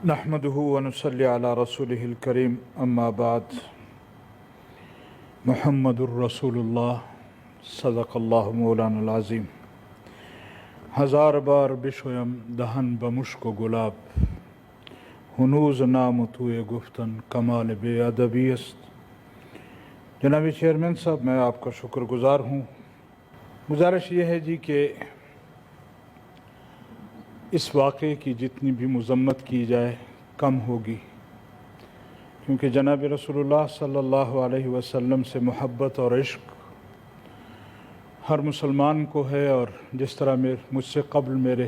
नहमदुहु व नुसल्ली अला रसूलिहिल करीम अम्मा बाद मुहम्मदुर रसूलुल्लाह सदक़ल्लाहु मौलाना अज़ीम। हजार बार बिशोयम दहन बमुश्क गुलाब हुनूज़ नाम तुए गुफ्तन कमाल बेअदबी است। जनाबी चेयरमैन साहब, मैं आपका शुक्रगुज़ार हूँ। गुजारिश ये है जी कि इस वाक़े की जितनी भी मज़म्मत की जाए कम होगी, क्योंकि जनाब रसूलुल्लाह सल्लल्लाहु अलैहि वसल्लम से मोहब्बत और इश्क हर मुसलमान को है। और जिस तरह मुझसे कबल मेरे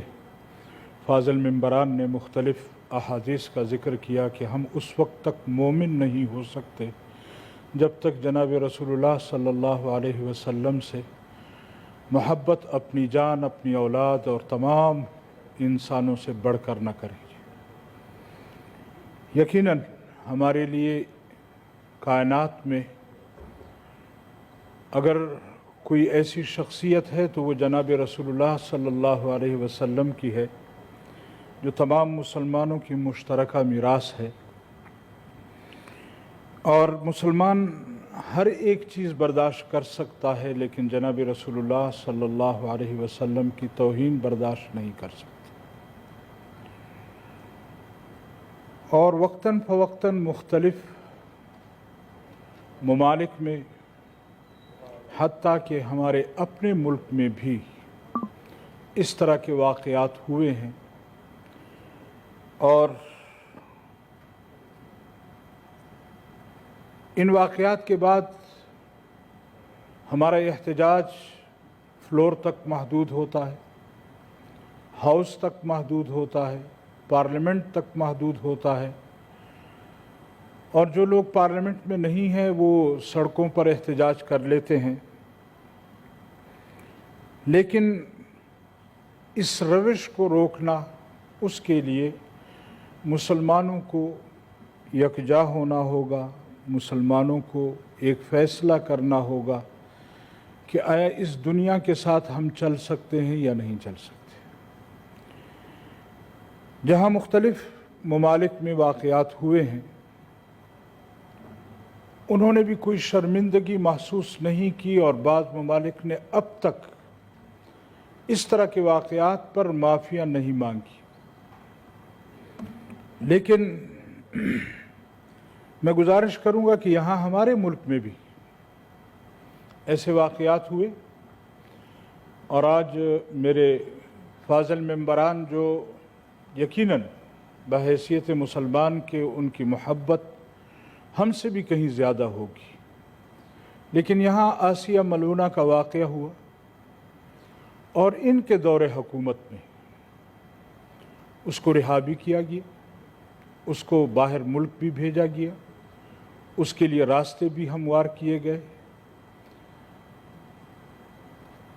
फाज़िल मेंबरान ने मुख्तलिफ़ अहादीस का ज़िक्र किया कि हम उस वक्त तक मोमिन नहीं हो सकते जब तक जनाब रसूलुल्लाह सल्लल्लाहु अलैहि वसल्लम से मोहब्बत अपनी जान, अपनी औलाद और तमाम इंसानों से बढ़कर न करेंगे। यकीनन हमारे लिए कायनात में अगर कोई ऐसी शख्सियत है तो वो जनाब रसूलुल्लाह सल्लल्लाहु अलैहि वसल्लम की है, जो तमाम मुसलमानों की मुश्तरका मीरास है। और मुसलमान हर एक चीज़ बर्दाश्त कर सकता है, लेकिन जनाब रसूलुल्लाह सल्लल्लाहु अलैहि वसल्लम की तौहीन बर्दाश्त नहीं कर सकता। और वक्तन फ़वक्तन मुख्तलिफ़ ममालिक में, हत्ता कि हमारे अपने मुल्क में भी इस तरह के वाक़यात हुए हैं। और इन वाक़यात के बाद हमारा एहतजाज फ्लोर तक महदूद होता है, हाउस तक महदूद होता है, पार्लियामेंट तक महदूद होता है। और जो लोग पार्लियामेंट में नहीं हैं वो सड़कों पर एहतजाज कर लेते हैं। लेकिन इस रविश को रोकना, उसके लिए मुसलमानों को यकजा होना होगा, मुसलमानों को एक फ़ैसला करना होगा कि आया इस दुनिया के साथ हम चल सकते हैं या नहीं चल सकते। जहाँ मुख्तलिफ़ ममालिक में वाक़यात हुए हैं, उन्होंने भी कोई शर्मिंदगी महसूस नहीं की और बाज़ ममालिक ने अब तक इस तरह के वाक़यात पर माफ़िया नहीं मांगी। लेकिन मैं गुजारिश करूँगा कि यहाँ हमारे मुल्क में भी ऐसे वाक़यात हुए। और आज मेरे फाज़िल मेंबरान जो यकीनन बहैसियत मुसलमान के उनकी मोहब्बत हमसे भी कहीं ज़्यादा होगी, लेकिन यहाँ आसिया मलूना का वाक़या हुआ और इनके दौरे हुकूमत में उसको रिहा भी किया गया, उसको बाहर मुल्क भी भेजा गया, उसके लिए रास्ते भी हमवार किए गए।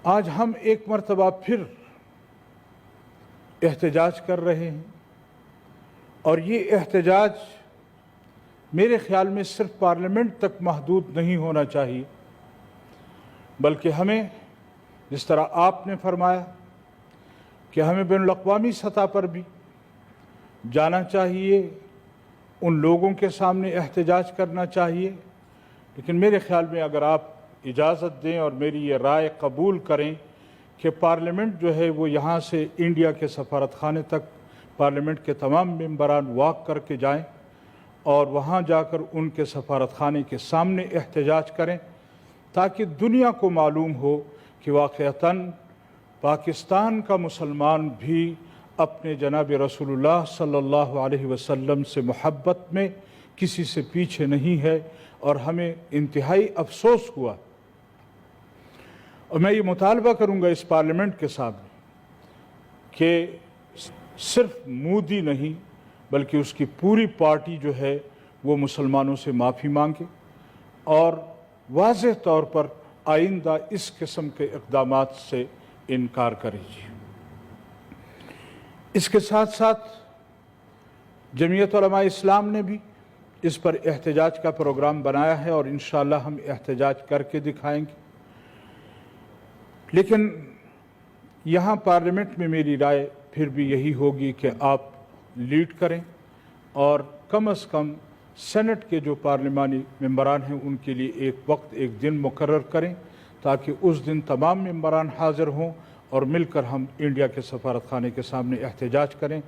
आज हम एक मरतबा फिर एहतजाज कर रहे हैं। और ये एहतजाज मेरे ख़्याल में सिर्फ पार्लियामेंट तक महदूद नहीं होना चाहिए, बल्कि हमें, जिस तरह आपने फरमाया कि हमें बैनुल-अक़वामी सतह पर भी जाना चाहिए, उन लोगों के सामने एहतजाज करना चाहिए। लेकिन मेरे ख़्याल में अगर आप इजाज़त दें और मेरी ये राय कबूल करें कि पार्लियामेंट जो है वो यहाँ से इंडिया के सफारतखाने तक पार्लियामेंट के तमाम मेंबरान वॉक करके जाएं और वहाँ जाकर उनके सफारतखाने के सामने एहतजाज करें, ताकि दुनिया को मालूम हो कि वाक़अतन पाकिस्तान का मुसलमान भी अपने जनाब रसूलुल्लाह सल्लल्लाहु अलैहि वसल्लम से मोहब्बत में किसी से पीछे नहीं है। और हमें इंतहाई अफसोस हुआ। और मैं ये मुतालबा करूँगा इस पार्लियामेंट के सामने कि सिर्फ मोदी नहीं बल्कि उसकी पूरी पार्टी जो है वो मुसलमानों से माफ़ी मांगे और वाज़ेह तौर पर आइंदा इस किस्म के इक़दामात से इनकार करेगी। इसके साथ साथ जमीयत उलमा इस्लाम ने भी इस पर एहतजाज का प्रोग्राम बनाया है और इंशाअल्लाह हम एहतजाज करके दिखाएंगे। लेकिन यहाँ पार्लियामेंट में मेरी राय फिर भी यही होगी कि आप लीड करें, اور کم از کم سینٹ کے جو پارلیمانی ممبران ہیں ان کے لیے ایک وقت ایک دن مقرر کریں تاکہ اس دن تمام ممبران حاضر ہوں اور مل کر ہم انڈیا کے سفارت خانے کے سامنے احتجاج کریں۔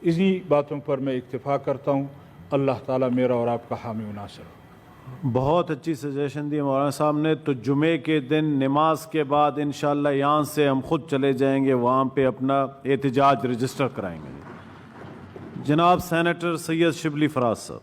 اسی باتوں پر میں اکتفا کرتا ہوں۔ اللہ تعالیٰ میرا اور آپ کا حامی و ناصر ہو۔ بہت اچھی سجیشن دی مولانا صاحب نے۔ تو جمعے کے دن نماز کے بعد انشاءاللہ یہاں سے ہم خود چلے جائیں گے، وہاں پہ اپنا احتجاج رجسٹر کرائیں گے۔ جناب سینیٹر سید شبلی فراز صاحب۔